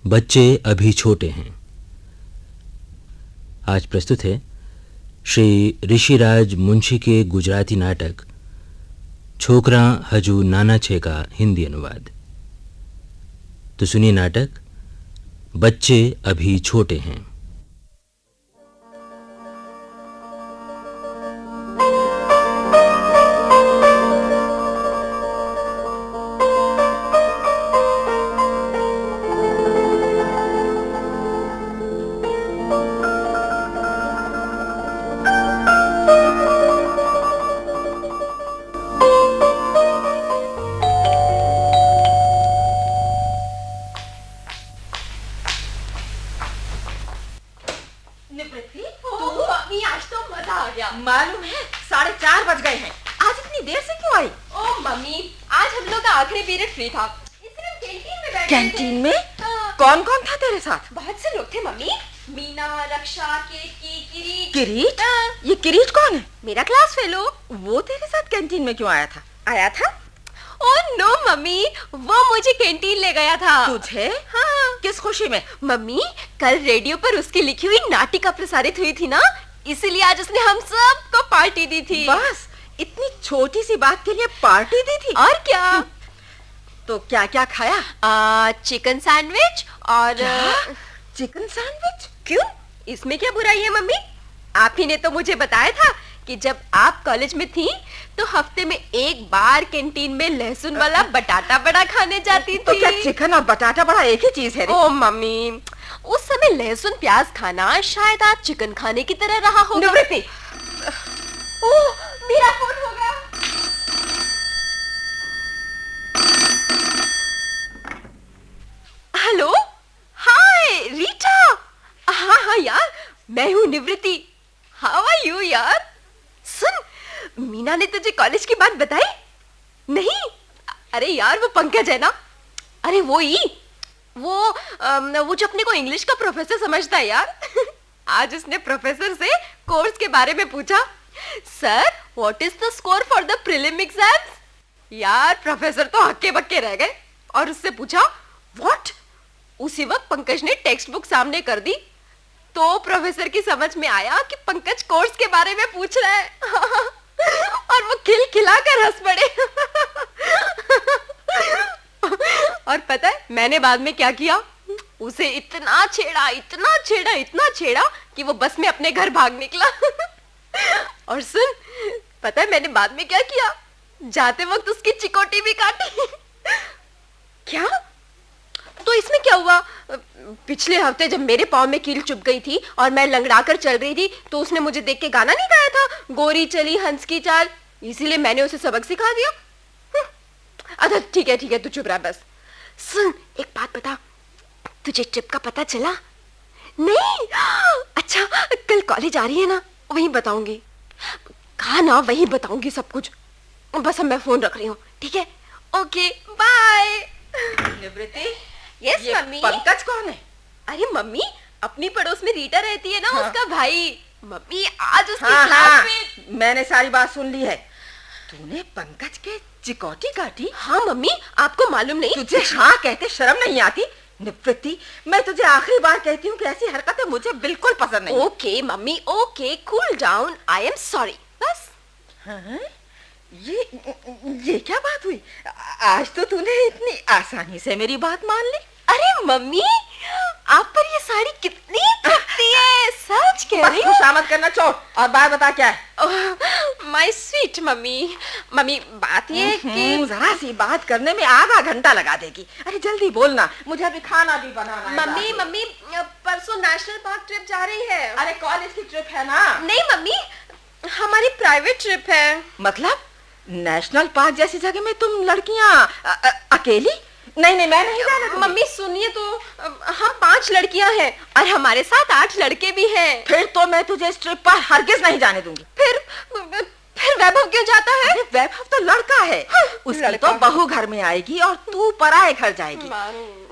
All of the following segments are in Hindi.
बच्चे अभी छोटे हैं। आज प्रस्तुत है श्री ऋषिराज मुंशी के गुजराती नाटक छोकरा हजू नाना छे का हिंदी अनुवाद। तो सुनिए नाटक बच्चे अभी छोटे हैं। मालूम है 4:30 बज गए हैं। आज इतनी देर से क्यों आई? ओह मम्मी, आज हम लोग का आखिरी पीरियड फ्री था, इसलिए हम कैंटीन में बैठे थे। कैंटीन में? कौन कौन था तेरे साथ? बहुत से लोग थे मम्मी। मीना, रक्षा, किरीट। किरीट? ये किरीट कौन है? मेरा क्लास फेलो। वो तेरे साथ कैंटीन में क्यों आया था? आया था? ओह नो मम्मी, वो मुझे कैंटीन ले गया था। तुझे? हाँ। किस खुशी में? मम्मी, कल रेडियो पर उसकी लिखी हुई नाटिका प्रसारित हुई थी ना, इसीलिए आज उसने हम सबको पार्टी दी थी। बस इतनी छोटी सी बात के लिए पार्टी दी थी? और क्या? तो क्या क्या खाया? चिकन सैंडविच और चिकन सैंडविच? क्यों, इसमें क्या बुराई है मम्मी? आप ही ने तो मुझे बताया था कि जब आप कॉलेज में थी तो हफ्ते में एक बार कैंटीन में लहसुन वाला बटाटा बड़ा खाने जाती थी। तो क्या चिकन और बटाटा बड़ा एक ही चीज है? ओ मम्मी, उस समय लहसुन प्याज खाना शायद आज चिकन खाने की तरह रहा होगा। निवृत्ति, ओह, मेरा फोन हो गया। हेलो, हाय रीटा। हाँ हाँ यार, मैं हूँ निवृत्ति। हाउ आर यू यार? सुन, मीना ने तुझे कॉलेज की बात बताई? नहीं? अरे यार, वो पंकज है ना? अरे वो ही, वो जो अपने को इंग्लिश का प्रोफेसर समझता है यार। आज उसने प्रोफेसर से कोर्स के बारे में पूछा। Sir, what is the score for the prelim exams? यार प्रोफेसर तो हक्के बक्के रह गए और उससे पूछा व्हाट? उसी वक्त पंकज ने टेक्स्ट बुक सामने कर दी तो प्रोफेसर की समझ में आया कि पंकज कोर्स के बारे में पूछ रहा है। और वो खिलखिलाकर हंस पड़े। और पता है मैंने बाद में क्या किया? उसे इतना छेड़ा कि वो बस में अपने घर भाग निकला। और सुन, पता है मैंने बाद में क्या किया? जाते वक्त उसकी चिकोटी भी काटी। क्या? तो इसमें क्या हुआ? पिछले हफ्ते जब मेरे पाँव में कील चुभ गई थी और मैं लंगड़ाकर चल रही थी तो उसने मुझे देख के गाना नहीं गाया था, गोरी चली हंस की चाल, इसीलिए मैंने उसे सबक सिखा दिया। अच्छा ठीक है, तू चुप रहा बस। सुन, एक बात बता, तुझे ट्रिप का पता चला? नहीं? अच्छा, कल कॉलेज आ रही है ना, वहीं बताऊंगी। कहा ना, वहीं बताऊंगी सब कुछ। बस अब मैं फोन रख रही हूँ, ठीक है? Okay bye. Nivritti, yes mummy. Pankaj कौन है? अरे मम्मी, अपनी पड़ोस में रीटा रहती है ना, हाँ। उसका भाई। मम्मी, आज उसकी हाँ, क्लास में। मैंने सारी बात सुन ली है। तूने पंकज के चिकोटी काटी? हाँ मम्मी, आपको मालूम नहीं? तुझे हाँ कहते शर्म नहीं आती? निवृत्ति, मैं तुझे आखिरी बार कहती हूँ कि ऐसी हरकतें मुझे बिल्कुल पसंद नहीं। Okay mummy, okay, cool down, I am sorry, बस। हाँ? ये क्या बात हुई? आज तो तूने इतनी आसानी से मेरी बात मान ली। अरे मम्मी, आप पर ये साड़ी कितनी खपती है, सच कह रही हूँ। खुशामद करना छोड़ और बात बता क्या है? माय स्वीट मम्मी, बात ये है कि जरा सी बात करने में आधा घंटा लगा देगी। अरे जल्दी बोलना, मुझे अभी खाना भी बनाना है। मम्मी, परसों नेशनल पार्क ट्रिप जा रही है। अरे कॉलेज की ट्रिप है ना? नहीं मम्मी, हमारी प्राइवेट ट्रिप है। मतलब नेशनल पार्क जैसी जगह में तुम लड़कियां अकेली? नहीं, मैं नहीं जाना। मम्मी सुनिए तो, हम 5 लड़कियां हैं और हमारे साथ 8 लड़के भी हैं। फिर तो मैं तुझे इस ट्रिप पर हरगिज नहीं जाने दूंगी। फिर वैभव क्यों जाता है? वैभव तो लड़का है। उसकी तो बहू घर में आएगी और तू पराए घर जाएगी।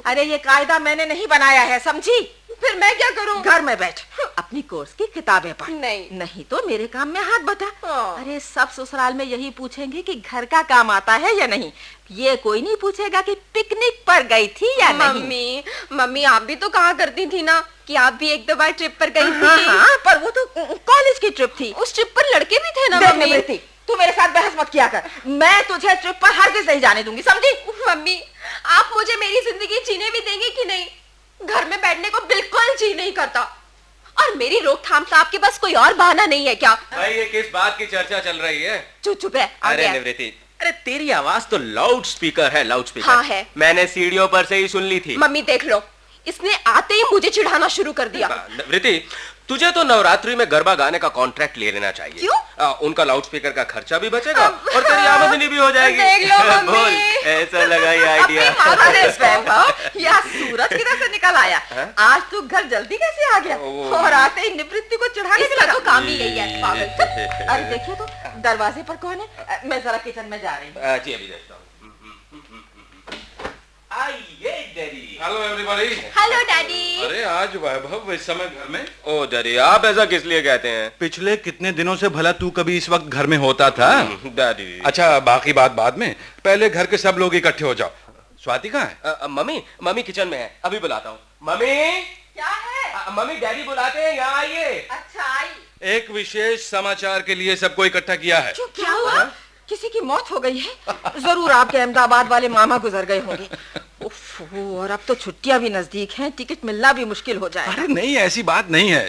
अरे ये कायदा मैंने नहीं बनाया है, समझी? फिर मैं क्या करूं? घर में बैठ। अपनी कोर्स की किताबें पढ़। नहीं तो मेरे काम में हाथ बटा। हाँ। अरे सब ससुराल में यही पूछेंगे कि घर का काम आता है या नहीं। ये कोई नहीं पूछेगा कि पिकनिक पर गई थी या नहीं। मम्मी आप भी तो कहा करती थी ना कि आप भी एक दो बार ट्रिप पर गई थी। हाँ, पर वो तो कॉलेज की ट्रिप थी। उस ट्रिप पर लड़के भी थे ना देख मम्मी। निवृत्ति, तू मेरे साथ बहस मत किया कर। मैं तुझे ट्रिप पर हरगिज़ नहीं जाने दूंगी, समझी? मम्मी आप मुझे मेरी जिंदगी जीने भी देंगे कि नहीं? घर में बैठने को बिल्कुल जी नहीं करता। और मेरी रोकथाम का आपके पास कोई और बहाना नहीं है क्या? भाई ये किस बात की चर्चा चल रही है? चुप है। अरे निवृत्ति, अरे तेरी आवाज तो लाउड स्पीकर है, लाउड स्पीकर। हाँ है। मैंने सीढ़ियों पर से ही सुन ली थी। मम्मी देख लो, इसने आते ही मुझे चिढ़ाना शुरू कर दिया। निवृत्ति, तुझे तो नवरात्रि में गरबा गाने का कॉन्ट्रैक्ट ले लेना चाहिए। क्यों? उनका लाउड स्पीकर का खर्चा भी बचेगा और तेरी आमदनी भी हो जाएगी। देख लो मम्मी। बोल, ऐसा लगा ये आइडिया। या सूरज किधर से निकल आया? आज तू घर जल्दी कैसे आ गया? और आते ही निवृत्ति को चढ़ाने के लगा। तो काम ही यही है पागल। अरे देखिए तो दरवाजे पर कौन है? मैं जरा किचन में जा रही हूँ। जी अभी देखता हूँ। आइए daddy. Hello everybody. Hello daddy. अरे आज वैभव इस समय घर में? ओ डैडी, आप ऐसा किस लिए कहते हैं? पिछले कितने दिनों से भला तू कभी इस वक्त घर में होता था? डैडी। अच्छा बाकी बात बाद में, पहले घर के सब लोग इकट्ठे हो जाओ। स्वाति कहाँ है? मम्मी किचन में है, अभी बुलाता हूँ। मम्मी क्या है? मम्मी डैडी बुलाते हैं, यहाँ आइए। अच्छा आई। एक विशेष समाचार के लिए सबको इकट्ठा किया है। क्या हुआ? किसी की मौत हो गई है? जरूर आपके अहमदाबाद वाले मामा गुजर गए होंगे। उफ, और अब तो छुट्टियां भी नजदीक हैं, टिकट मिलना भी मुश्किल हो जाएगा। अरे नहीं, ऐसी बात नहीं है।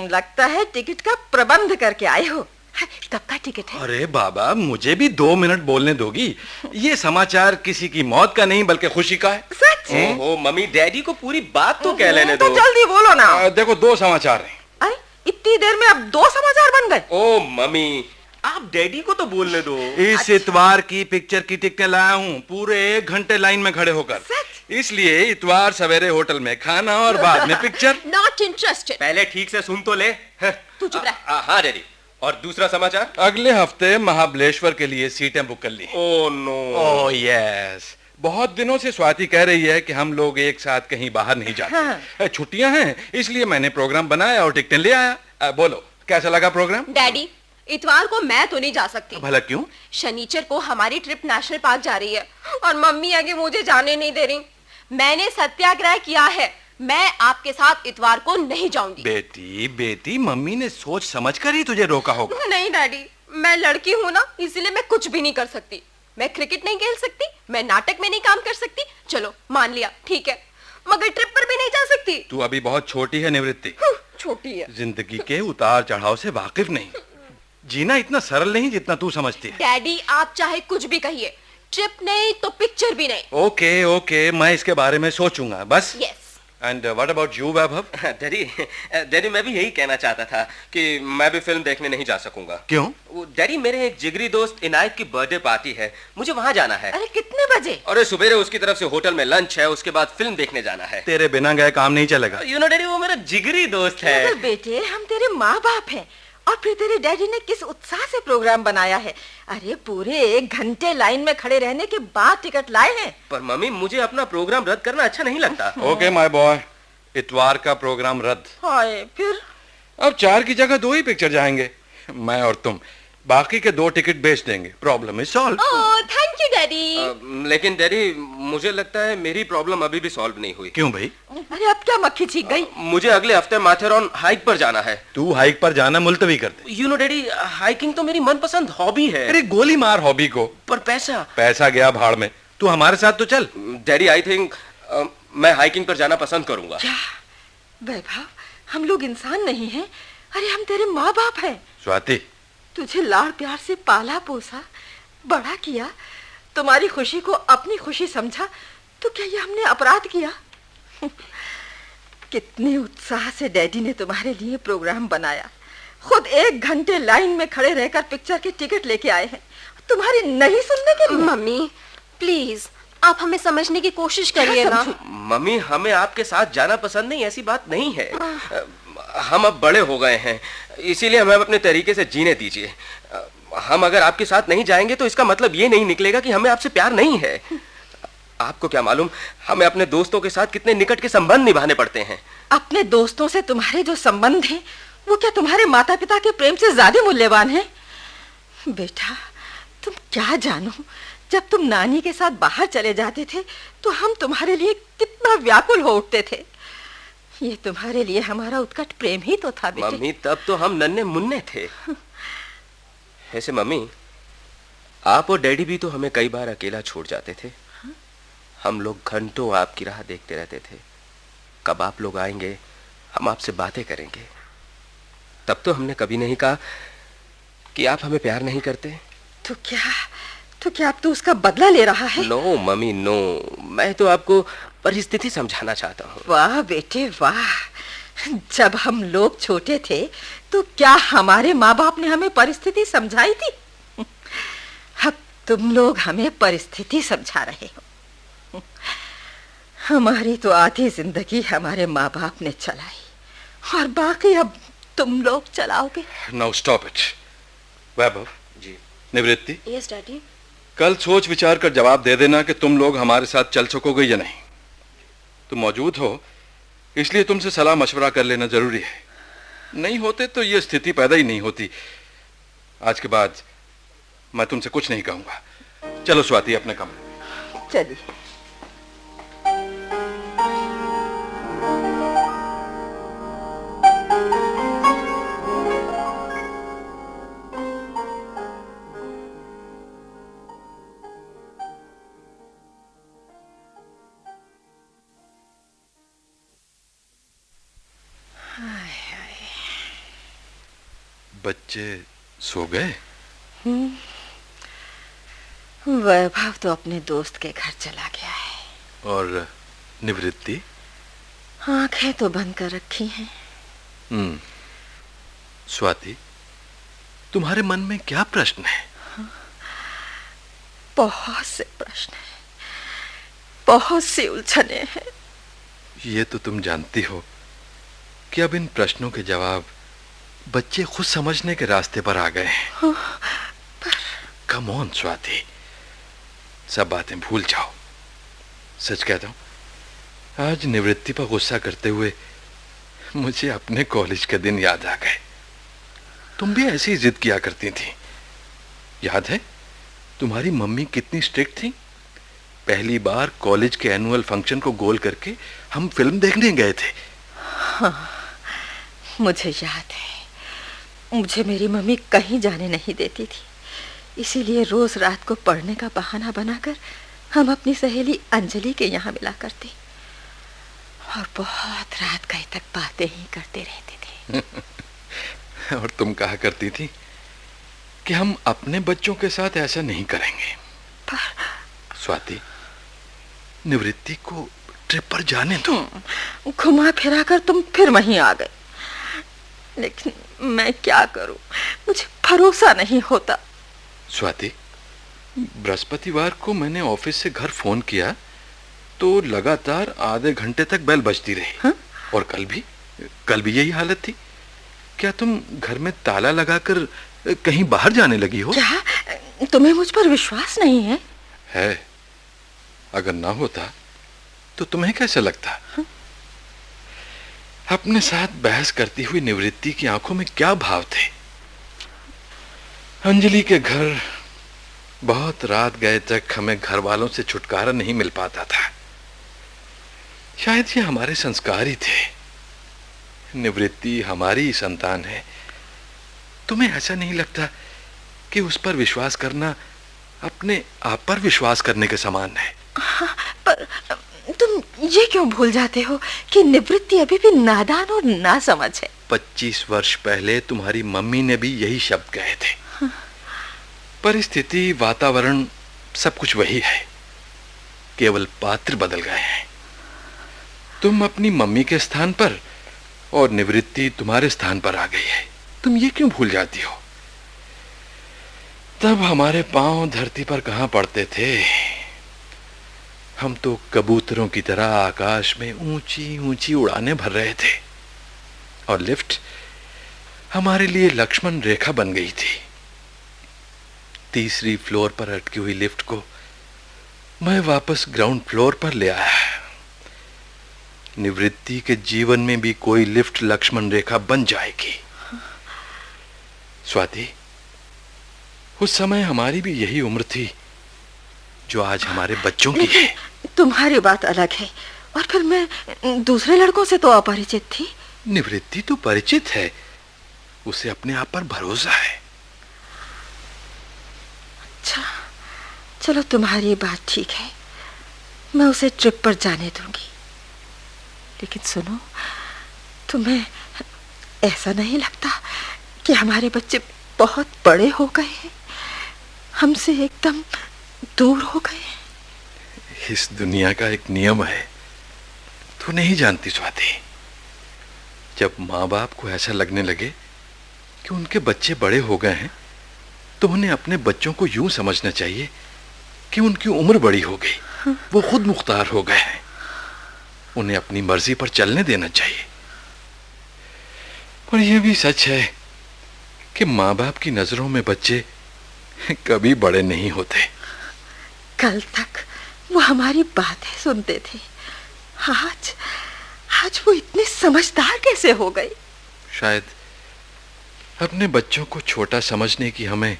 लगता है टिकट का प्रबंध करके आए हो। कब का टिकट है? अरे बाबा, मुझे भी 2 मिनट बोलने दोगी? ये समाचार किसी की मौत का नहीं बल्कि खुशी का है। सच? ओहो मम्मी, डैडी को पूरी बात तो कह लेने दो। तो जल्दी बोलो ना। देखो 2 समाचार हैं। अरे इतनी देर में अब 2 समाचार बन गए? ओ मम्मी, आप डैडी को तो बोलने दो। इस इतवार की पिक्चर की टिकटें लाया हूँ, पूरे 1 घंटे लाइन में खड़े होकर। इसलिए इतवार सवेरे होटल में खाना और बाद में पिक्चर। Not interested. पहले ठीक से सुन तो ले। तू चुप रह। हाँ डैडी। और दूसरा समाचार? अगले हफ्ते महाबलेश्वर के लिए सीटें बुक कर ली। Oh no. ओह यस, बहुत दिनों से स्वाति कह रही है कि हम लोग एक साथ कहीं बाहर नहीं जाते। छुट्टियां हैं, इसलिए मैंने प्रोग्राम बनाया और टिकटें ले आया। बोलो कैसा लगा प्रोग्राम? डैडी, इतवार को मैं तो नहीं जा सकती। भला क्यों? शनिचर को हमारी ट्रिप नेशनल पार्क जा रही है और मम्मी आगे मुझे जाने नहीं दे रही। मैंने सत्याग्रह किया है, मैं आपके साथ इतवार को नहीं जाऊंगी। बेटी मम्मी ने सोच समझ कर ही तुझे रोका होगा। नहीं डैडी, मैं लड़की हूँ ना, इसलिए मैं कुछ भी नहीं कर सकती। मैं क्रिकेट नहीं खेल सकती, मैं नाटक में नहीं काम कर सकती। चलो मान लिया, ठीक है, मगर ट्रिप पर भी नहीं जा सकती। तू अभी बहुत छोटी है निवृत्ति। छोटी है। जिंदगी के उतार चढ़ाव से वाकिफ नहीं। जीना इतना सरल नहीं जितना तू समझती है। डैडी आप चाहे कुछ भी कहिए, ट्रिप नहीं तो पिक्चर भी नहीं। ओके, मैं इसके बारे में सोचूंगा बस। Yes. And what about you Vaibhav? Daddy मैं भी यही कहना चाहता था कि मैं भी फिल्म देखने नहीं जा सकूंगा। क्यों? डैडी मेरे एक जिगरी दोस्त इनायत की बर्थडे पार्टी है, मुझे वहाँ जाना है। अरे कितने बजे? अरे सुबह उसकी तरफ से होटल में लंच है, उसके बाद फिल्म देखने जाना है। तेरे बिना गए काम नहीं चलेगा। यू नो डैडी, वो मेरा जिगरी दोस्त है। मगर बेटे, हम तेरे माँ बाप हैं, और फिर तेरे डैडी ने किस उत्साह से प्रोग्राम बनाया है। अरे पूरे 1 घंटे लाइन में खड़े रहने के बाद टिकट लाए हैं। पर मम्मी, मुझे अपना प्रोग्राम रद्द करना अच्छा नहीं लगता। ओके माय बॉय, इतवार का प्रोग्राम रद्द। हाय, फिर? अब 4 की जगह 2 ही पिक्चर जाएंगे, मैं और तुम। बाकी के 2 टिकट बेच देंगे, problem is solve. Oh thank you daddy. लेकिन डैडी मुझे लगता है मेरी प्रॉब्लम अभी भी सॉल्व नहीं हुई। क्यों भाई? अरे अब क्या मक्खी छिप गई? मुझे अगले हफ्ते माथेरॉन हाइक पर जाना है। तू हाइक पर जाना मुलतवी कर दे। यू नो डैडी, हाइकिंग तो मेरी मनपसंद हॉबी है। अरे गोली मार हॉबी को। पर पैसा गया भाड़ में, तू हमारे साथ तो चल। डैडी आई थिंक मैं हाइकिंग पर जाना पसंद करूंगा। क्या वैभव, हम लोग इंसान नहीं हैं? अरे हम तेरे माँ बाप हैं। स्वाति, तुझे लाड़ प्यार से पाला पोसा, बड़ा किया, तुम्हारी खुशी को अपनी खुशी समझा, तो क्या ये हमने अपराध किया? कितने उत्साह से डैडी ने तुम्हारे लिए प्रोग्राम बनाया, खुद 1 घंटे लाइन में खड़े रहकर पिक्चर के टिकट लेके आए हैं, तुम्हारी नहीं सुनने के लिए। मम्मी प्लीज, आप हमें समझने की कोशिश करिए ना। मम्मी, हमें आपके साथ जाना पसंद नहीं, ऐसी बात नहीं है। हम अब बड़े हो गए हैं, इसीलिए हमें अपने तरीके से जीने दीजिए। हम अगर आपके साथ नहीं जाएंगे तो इसका मतलब ये नहीं निकलेगा कि हमें आपसे प्यार नहीं है। आपको क्या मालूम हमें अपने दोस्तों के साथ कितने निकट के संबंध निभाने पड़ते हैं। अपने दोस्तों से तुम्हारे जो संबंध हैं वो क्या तुम्हारे माता पिता के प्रेम से ज्यादा मूल्यवान हैं? बेटा, तुम क्या जानो, जब तुम नानी के साथ बाहर चले जाते थे तो हम तुम्हारे लिए कितना व्याकुल हो उठते थे। ये तुम्हारे लिए हमारा उत्कट प्रेम ही तो था बेटे। मम्मी, तब तो हम नन्हे मुन्ने थे। ऐसे मम्मी, आप और डैडी भी तो हमें कई बार अकेला छोड़ जाते थे। हम लोग घंटों आपकी राह देखते रहते थे, कब आप लोग आएंगे, हम आपसे बातें करेंगे। तब तो हमने कभी नहीं कहा कि आप हमें प्यार नहीं करते। तो क्या अब तो उसका बदला ले रहा है? नो मम्मी नो, मैं तो आपको परिस्थिति समझाना चाहता हूँ। वाह बेटे वाह, जब हम लोग छोटे थे तो क्या हमारे माँ बाप ने हमें परिस्थिति समझाई थी? अब तुम लोग हमें परिस्थिति समझा रहे हो। हमारी तो आधी जिंदगी हमारे माँ बाप ने चलाई और बाकी अब तुम लोग चलाओगे। Now stop it. Vaibhav ji. Nivritti, yes daddy. कल सोच विचार कर जवाब दे देना कि तुम लोग हमारे साथ चल सकोगे या नहीं। तुम मौजूद हो इसलिए तुमसे सलाह मशवरा कर लेना जरूरी है, नहीं होते तो ये स्थिति पैदा ही नहीं होती। आज के बाद मैं तुमसे कुछ नहीं कहूंगा। चलो स्वाति, अपने कमरे में। चलिए। बच्चे सो गए? वैभव तो अपने दोस्त के घर चला गया है। और निवृत्ति? आंखें तो बंद कर रखी हैं। स्वाति, तुम्हारे मन में क्या प्रश्न है? बहुत से प्रश्न हैं, बहुत सी उलझने हैं। ये तो तुम जानती हो कि अब इन प्रश्नों के जवाब बच्चे खुद समझने के रास्ते पर आ गए हैं। कम ऑन स्वाति, सब बातें भूल जाओ। सच कहता हूं, आज निवृत्ति पर गुस्सा करते हुए मुझे अपने कॉलेज के दिन याद आ गए। तुम भी ऐसी जिद किया करती थी। याद है तुम्हारी मम्मी कितनी स्ट्रिक्ट थी? पहली बार कॉलेज के एनुअल फंक्शन को गोल करके हम फिल्म देखने गए थे। हाँ, मुझे याद है। मुझे मेरी मम्मी कहीं जाने नहीं देती थी, इसीलिए रोज रात को पढ़ने का बहाना बनाकर हम अपनी सहेली अंजलि के यहाँ मिला करते और बहुत रात गए तक बातें ही करते रहते थे। और तुम कहा करती थी कि हम अपने बच्चों के साथ ऐसा नहीं करेंगे। पर स्वाति, निवृत्ति को ट्रिप पर जाने दो। घुमा फिरा कर तुम फिर वहीं आ गए, लेकिन मैं क्या करूं, मुझे भरोसा नहीं होता। स्वाति, बृहस्पतिवार को मैंने ऑफिस से घर फोन किया तो लगातार आधे घंटे तक बेल बजती रही। हाँ? और कल भी यही हालत थी। क्या तुम घर में ताला लगाकर कहीं बाहर जाने लगी हो? क्या तुम्हें मुझ पर विश्वास नहीं है? है। अगर ना होता तो तुम्हें कैसा लगता? हाँ? अपने साथ बहस करती हुई निवृत्ति की आंखों में क्या भाव थे? अंजलि के घर बहुत रात गए तक हमें घर वालों से छुटकारा नहीं मिल पाता था। शायद ये हमारे संस्कार ही थे। निवृत्ति हमारी ही संतान है। तुम्हें ऐसा नहीं लगता कि उस पर विश्वास करना अपने आप पर विश्वास करने के समान है? हाँ, पर तुम ये क्यों भूल जाते हो कि निवृत्ति अभी भी नादान और नासमझ है। 25 वर्ष पहले तुम्हारी मम्मी ने भी यही शब्द कहे थे। परिस्थिति, वातावरण, सब कुछ वही है, केवल पात्र बदल गए हैं। तुम अपनी मम्मी के स्थान पर और निवृत्ति तुम्हारे स्थान पर आ गई है। तुम ये क्यों भूल जाती हो? तब हमारे पांव धरती पर कहां पड़ते थे। हम तो कबूतरों की तरह आकाश में ऊंची ऊंची उड़ानें भर रहे थे और लिफ्ट हमारे लिए लक्ष्मण रेखा बन गई थी। तीसरी फ्लोर पर अटकी हुई लिफ्ट को मैं वापस ग्राउंड फ्लोर पर ले आया। निवृत्ति के जीवन में भी कोई लिफ्ट लक्ष्मण रेखा बन जाएगी। स्वाति, उस समय हमारी भी यही उम्र थी जो आज हमारे बच्चों की है। तुम्हारी बात अलग है, और फिर मैं दूसरे लड़कों से तो अपरिचित थी। निवृत्ति तो परिचित है, उसे अपने आप पर भरोसा है। अच्छा, चलो तुम्हारी बात ठीक है, मैं उसे ट्रिप पर जाने दूंगी। लेकिन सुनो, तुम्हें ऐसा नहीं लगता कि हमारे बच्चे बहुत बड़े हो गए हैं, हमसे एकदम दूर हो गए हैं? इस दुनिया का एक नियम है, तू नहीं जानती स्वाति। जब माँ बाप को ऐसा लगने लगे कि उनके बच्चे बड़े हो गए हैं, तो उन्हें अपने बच्चों को यूं समझना चाहिए कि उनकी उम्र बड़ी हो गई, वो खुद मुख्तार हो गए हैं। उन्हें अपनी मर्जी पर चलने देना चाहिए। पर यह भी सच है कि माँ बाप की नजरों में बच्चे कभी बड़े नहीं होते। कल तक वो हमारी बातें सुनते थे, आज वो इतने समझदार कैसे हो गए? शायद अपने बच्चों को छोटा समझने की हमें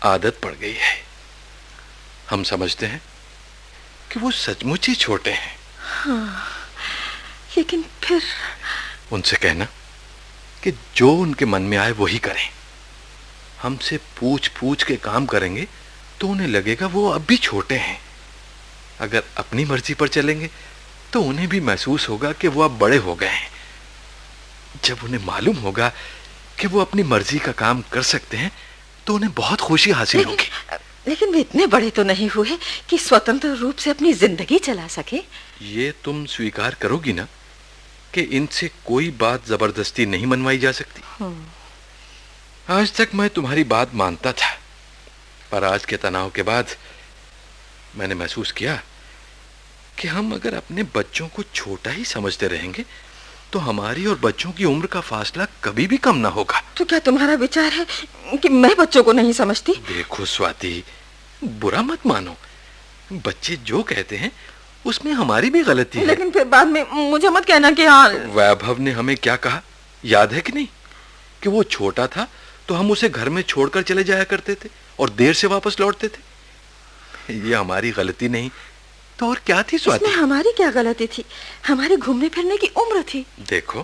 आदत पड़ गई है। हम समझते हैं कि वो सचमुच ही छोटे हैं। हाँ, लेकिन फिर उनसे कहना कि जो उनके मन में आए वही करें। हमसे पूछ पूछ के काम करेंगे तो उन्हें लगेगा वो अब भी छोटे हैं। अगर अपनी मर्जी पर चलेंगे तो उन्हें भी महसूस होगा कि वो अब बड़े हो गए हैं। जब उन्हें मालूम होगा कि वो अपनी मर्जी का काम कर सकते हैं तो उन्हें बहुत खुशी हासिल होगी। लेकिन वे इतने बड़े तो नहीं हुए कि स्वतंत्र रूप से अपनी जिंदगी चला सके। ये तुम स्वीकार करोगी ना कि इनसे कोई बात जबरदस्ती नहीं मनवाई जा सकती। आज तक मैं तुम्हारी बात मानता था, पर आज के तनाव के बाद मैंने महसूस किया कि हम अगर अपने बच्चों को छोटा ही समझते रहेंगे तो हमारी और बच्चों की उम्र का फासला कभी भी कम ना होगा। तो क्या तुम्हारा विचार है कि मैं बच्चों को नहीं समझती? देखो स्वाति, बुरा मत मानो, बच्चे जो कहते हैं उसमें हमारी भी गलती है। लेकिन फिर बाद में मुझे मत कहना कि हाँ। वैभव ने हमें क्या कहा, याद है कि नहीं? कि वो छोटा था तो हम उसे घर में छोड़कर चले जाया करते थे और देर से वापस लौटते थे। ये हमारी गलती नहीं तो और क्या थी स्वाति? इसमें हमारी क्या गलती थी? हमारी घूमने फिरने की उम्र थी। देखो,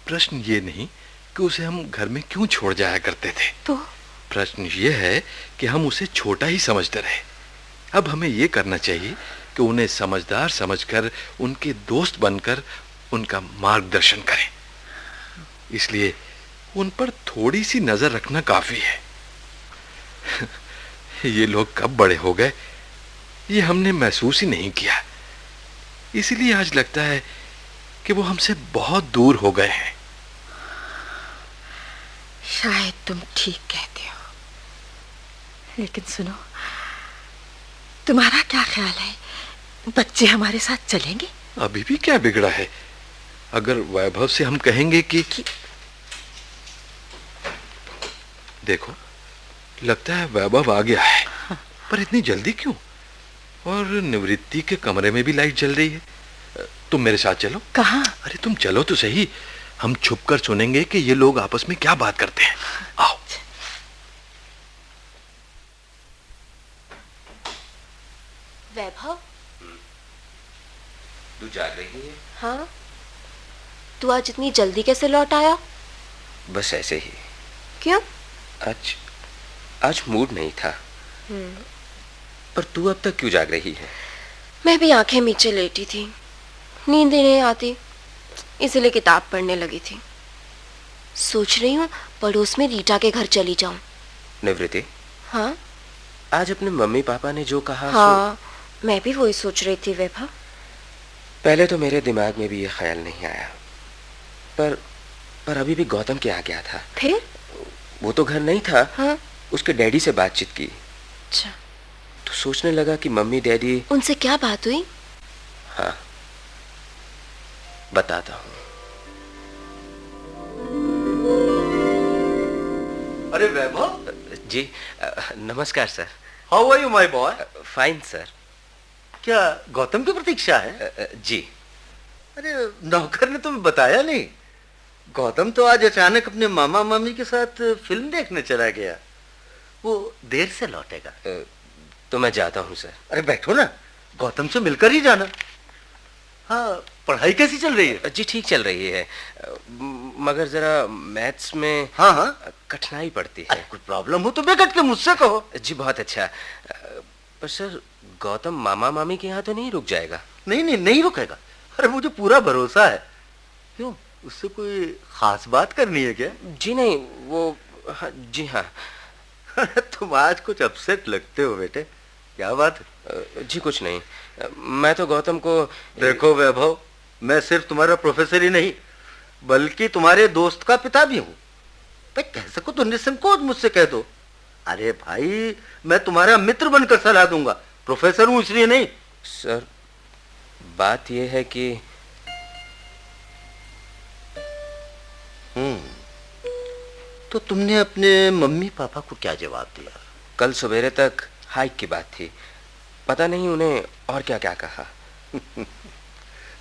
प्रश्न ये नहीं कि उसे हम घर में क्यों छोड़ जाया करते थे, तो प्रश्न ये है कि हम उसे छोटा ही समझते रहे। अब हमें ये करना चाहिए कि उन्हें समझदार समझकर उनके दोस्त बनकर उनका मार्गदर्शन करें। इसलिए उन पर थोड़ी सी नजर रखना काफी है। ये लोग कब बड़े हो गए ये हमने महसूस ही नहीं किया, इसलिए आज लगता है कि वो हमसे बहुत दूर हो गए हैं। शायद तुम ठीक कहते हो, लेकिन सुनो, तुम्हारा क्या ख्याल है, बच्चे हमारे साथ चलेंगे? अभी भी क्या बिगड़ा है? अगर वैभव से हम कहेंगे कि देखो, लगता है वैभव आ गया है। पर इतनी जल्दी क्यों? और निवृत्ति के कमरे में भी लाइट जल रही है। तुम मेरे साथ चलो। कहाँ? अरे तुम चलो तो सही, हम छुपकर सुनेंगे कि ये लोग आपस में क्या बात करते हैं। आओ। वैभव, तू जाग रही है? हाँ, तू आज इतनी जल्दी कैसे लौट आया? बस ऐसे ही। क्यों? आज मूड नहीं था। पर तू अब तक क्यों जाग रही है? मैं भी आंखें नीचे लेटी थी, नींद ही नहीं आती, इसलिए किताब पढ़ने लगी थी। सोच रही हूँ पड़ोस में रीटा के घर चली जाऊं। निवृत्ति, हाँ? आज अपने मम्मी पापा ने जो कहा हाँ, मैं भी वही सोच रही थी वैभव। पहले तो मेरे दिमाग में भी ये ख्याल नहीं आया, पर अभी भी गौतम के आ गया था। फिर? वो तो घर नहीं था। हाँ? उसके डैडी से बातचीत की अच्छा। तो सोचने लगा कि मम्मी डैडी। उनसे क्या बात हुई? हाँ, बताता हूँ। अरे वैभव जी, नमस्कार sir. How are you my boy? Fine sir. क्या गौतम की प्रतीक्षा है? जी। अरे नौकर ने तुम्हें बताया नहीं? गौतम तो आज अचानक अपने मामा मामी के साथ फिल्म देखने चला गया। वो देर से लौटेगा। तो मैं जाता हूँ सर। अरे बैठो ना, गौतम से मिलकर ही जाना। हाँ, पढ़ाई कैसी चल रही है? जी ठीक चल रही है, मगर जरा मैथ्स में हाँ हाँ कठिनाई पड़ती है। अरे कोई प्रॉब्लम हो तो बेकट के मुझसे कहो। जी बहुत अच्छा। पर सर गौतम मामा मामी के यहाँ तो नहीं रुक जाएगा? नहीं नहीं नहीं रुकेगा। अरे मुझे पूरा भरोसा है। क्यों, उससे कोई खास बात करनी है क्या? जी नहीं, वो हाँ, जी हाँ। तुम आज कुछ अपसेट लगते हो बेटे, क्या बात है? जी कुछ नहीं, मैं तो गौतम को। देखो वैभव, मैं सिर्फ तुम्हारा प्रोफेसर ही नहीं बल्कि तुम्हारे दोस्त का पिता भी हूँ। भाई कह सको तो निसंकोच मुझसे कह दो। अरे भाई, मैं तुम्हारा मित्र बनकर सलाह दूंगा, प्रोफेसर हूँ इसलिए नहीं। सर बात यह है कि तो तुमने अपने मम्मी पापा को क्या जवाब दिया? कल सवेरे तक हाइक की बात थी, पता नहीं उन्हें और क्या क्या कहा।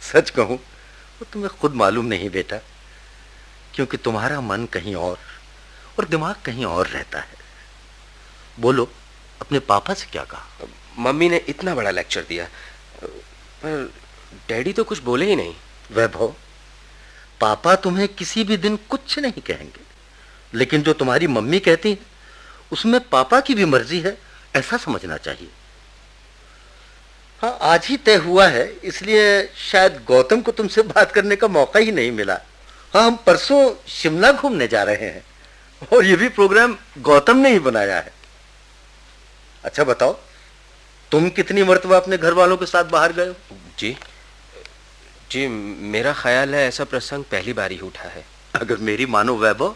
सच कहूं वो तुम्हें खुद मालूम नहीं बेटा, क्योंकि तुम्हारा मन कहीं और दिमाग कहीं और रहता है। बोलो, अपने पापा से क्या कहा? मम्मी ने इतना बड़ा लेक्चर दिया, पर डैडी तो कुछ बोले ही नहीं। वैभव, पापा तुम्हें किसी भी दिन कुछ नहीं कहेंगे, लेकिन जो तुम्हारी मम्मी कहती है उसमें पापा की भी मर्जी है, ऐसा समझना चाहिए। हाँ, आज ही तय हुआ है, इसलिए शायद गौतम को तुमसे बात करने का मौका ही नहीं मिला। हाँ, हम परसों शिमला घूमने जा रहे हैं और ये भी प्रोग्राम गौतम ने ही बनाया है। अच्छा बताओ, तुम कितनी मर्तबा अपने घर वालों के साथ बाहर गए हो? जी मेरा ख्याल है ऐसा प्रसंग पहली बार ही उठा है। अगर मेरी मानो वैभव,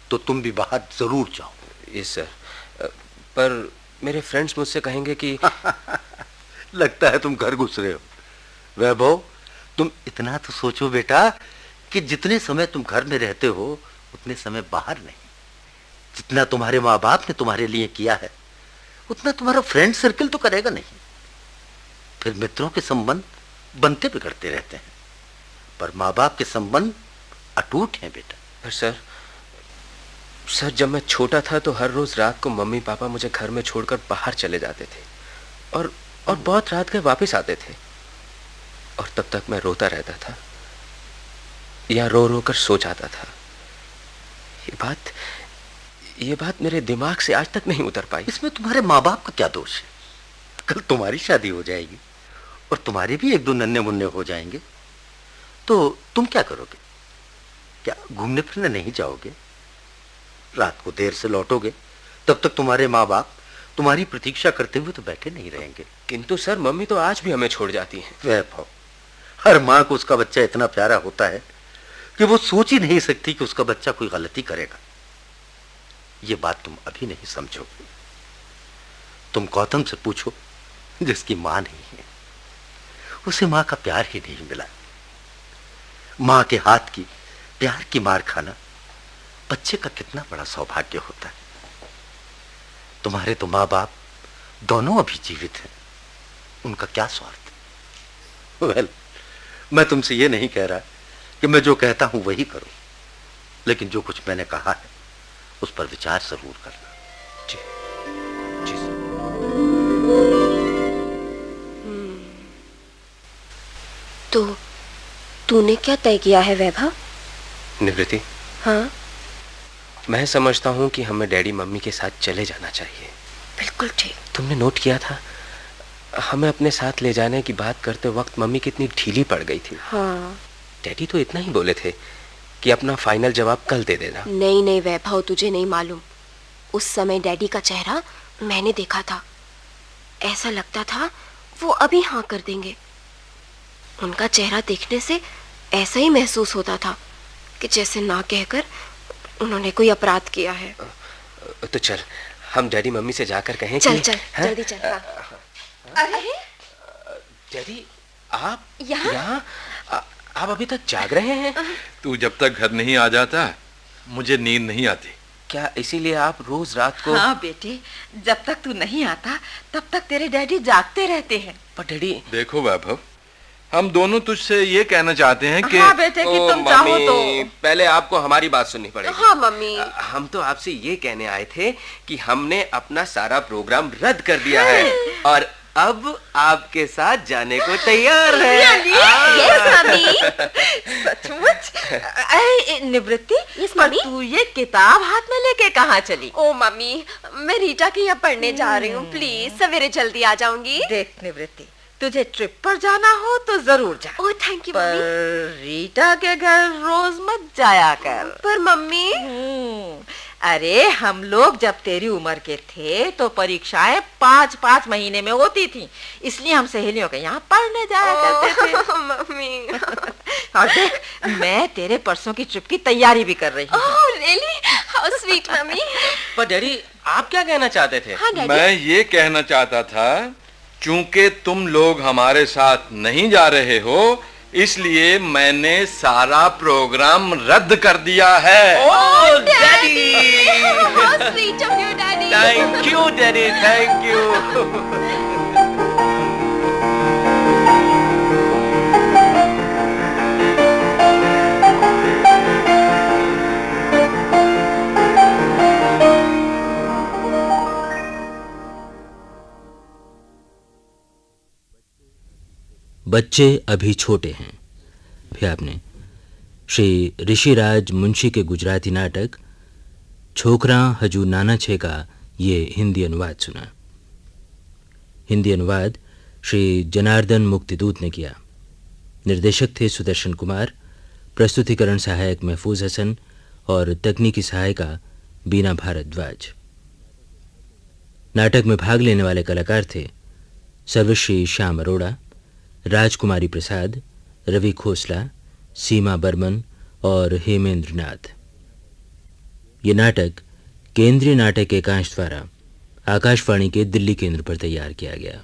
तो तुम भी बाहर जरूर जाओ। यस सर, पर मेरे फ्रेंड्स मुझसे कहेंगे कि लगता है तुम घर घुस रहे हो। वैभव, तुम इतना तो सोचो बेटा कि जितने समय तुम घर में रहते हो उतने समय बाहर नहीं। जितना तुम्हारे माँ बाप ने तुम्हारे लिए किया है उतना तुम्हारा फ्रेंड सर्कल तो करेगा नहीं। फिर मित्रों के संबंध बनते बिगड़ते रहते हैं, पर माँ बाप के संबंध अटूट हैं बेटा। पर सर जब मैं छोटा था तो हर रोज रात को मम्मी पापा मुझे घर में छोड़कर बाहर चले जाते थे और बहुत रात गए वापस आते थे, और तब तक मैं रोता रहता था या रो रो कर सो जाता था। ये बात मेरे दिमाग से आज तक नहीं उतर पाई। इसमें तुम्हारे माँ बाप का क्या दोष है? कल तुम्हारी शादी हो जाएगी और तुम्हारे भी एक दो नन्हे मुन्ने हो जाएंगे, तो तुम क्या करोगे? क्या घूमने फिरने नहीं जाओगे? रात को देर से लौटोगे, तब तक तुम्हारे माँ बाप तुम्हारी प्रतीक्षा करते हुए तो बैठे नहीं रहेंगे। किंतु सर मम्मी तो आज भी हमें छोड़ जाती हैं। वैभव, हर माँ को उसका बच्चा इतना प्यारा होता है कि वो सोच ही नहीं सकती कि उसका बच्चा कोई गलती करेगा। ये बात तुम अभी नहीं समझोगे। तुम गौतम से पूछो, जिसकी माँ नहीं है, उसे माँ का प्यार ही नहीं मिला। माँ के हाथ की प्यार की मार खाना बच्चे का कितना बड़ा सौभाग्य होता है। तुम्हारे तो माँ बाप दोनों अभी जीवित हैं, उनका क्या स्वार्थ? वेल, मैं तुमसे ये नहीं कह रहा कि मैं जो कहता हूं वही करो, लेकिन जो कुछ मैंने कहा है उस पर विचार जरूर करना। जी सर। तो तूने क्या तय किया है वैभव? निवृत्ति, हाँ, मैं समझता हूँ कि हमें डैडी मम्मी के साथ चले जाना चाहिए। बिल्कुल ठीक। तुमने नोट किया था हमें अपने साथ ले जाने की बात करते वक्त मम्मी कितनी ढीली पड़ गई थी। हाँ। डैडी तो इतना ही बोले थे कि अपना फाइनल जवाब कल दे देना। नहीं वैभव, तुझे नहीं मालूम, उस समय डैडी का चेहरा मैंने देखा था। ऐसा लगता था वो अभी हाँ कर देंगे। उनका चेहरा देखने से ऐसा ही महसूस होता था कि जैसे ना कहकर उन्होंने कोई अपराध किया है। तो चल हम डैडी मम्मी से जाकर कहें चल कि चल जल्दी चल। हाँ। अरे डैडी, आप यहाँ? आप अभी तक जाग रहे हैं? तू जब तक घर नहीं आ जाता मुझे नींद नहीं आती। क्या इसीलिए आप रोज रात को? हाँ बेटे, जब तक तू नहीं आता तब तक तेरे डैडी जागते रहते हैं। पर डैडी। देखो वैभव, हम दोनों तुझसे ये कहना चाहते हैं कि हाँ बेटे, कि तुम चाहो तो। पहले आपको हमारी बात सुननी पड़ेगी। हाँ मम्मी। हम तो आपसे ये कहने आए थे कि हमने अपना सारा प्रोग्राम रद्द कर दिया है और अब आपके साथ जाने को तैयार है। Yes mummy. सचमुच? निवृत्ति, Yes, पर मम्मी। तू ये किताब हाथ में लेके कहाँ चली? ओ मम्मी, मैं रीटा के यहाँ पढ़ने जा रही हूँ। प्लीज सवेरे जल्दी आ जाऊंगी। देख निवृत्ति, तुझे ट्रिप पर जाना हो तो जरूर जा, ओह थैंक यू पर मम्मी। रीटा के घर रोज मत जाया कर। पर मम्मी। अरे हम लोग जब तेरी उम्र के थे तो परीक्षाएं 5-5 महीने में होती थी, इसलिए हम सहेलियों के यहाँ पढ़ने जाया करते थे। मम्मी। और देख, मैं तेरे परसों की ट्रिप की तैयारी भी कर रही हूँ। Oh really, how sweet mummy. पर डैडी, आप क्या कहना चाहते थे? हाँ डैडी। मैं ये कहना चाहता था, चूंकि तुम लोग हमारे साथ नहीं जा रहे हो, इसलिए मैंने सारा प्रोग्राम रद्द कर दिया है। Oh daddy, how sweet of you daddy. Thank you daddy, thank you. बच्चे अभी छोटे हैं। फिर आपने श्री ऋषिराज मुंशी के गुजराती नाटक छोकरा हजू नाना छे का ये हिंदी अनुवाद सुना। हिंदी अनुवाद श्री जनार्दन मुक्तिदूत ने किया। निर्देशक थे सुदर्शन कुमार, प्रस्तुतिकरण सहायक महफूज हसन और तकनीकी सहायिका बीना भारद्वाज। नाटक में भाग लेने वाले कलाकार थे सर्वश्री श्याम अरोड़ा, राजकुमारी प्रसाद, रवि खोसला, सीमा बर्मन और हेमेंद्र नाथ। ये नाटक केंद्रीय नाटक एकांश द्वारा आकाशवाणी के दिल्ली केंद्र पर तैयार किया गया।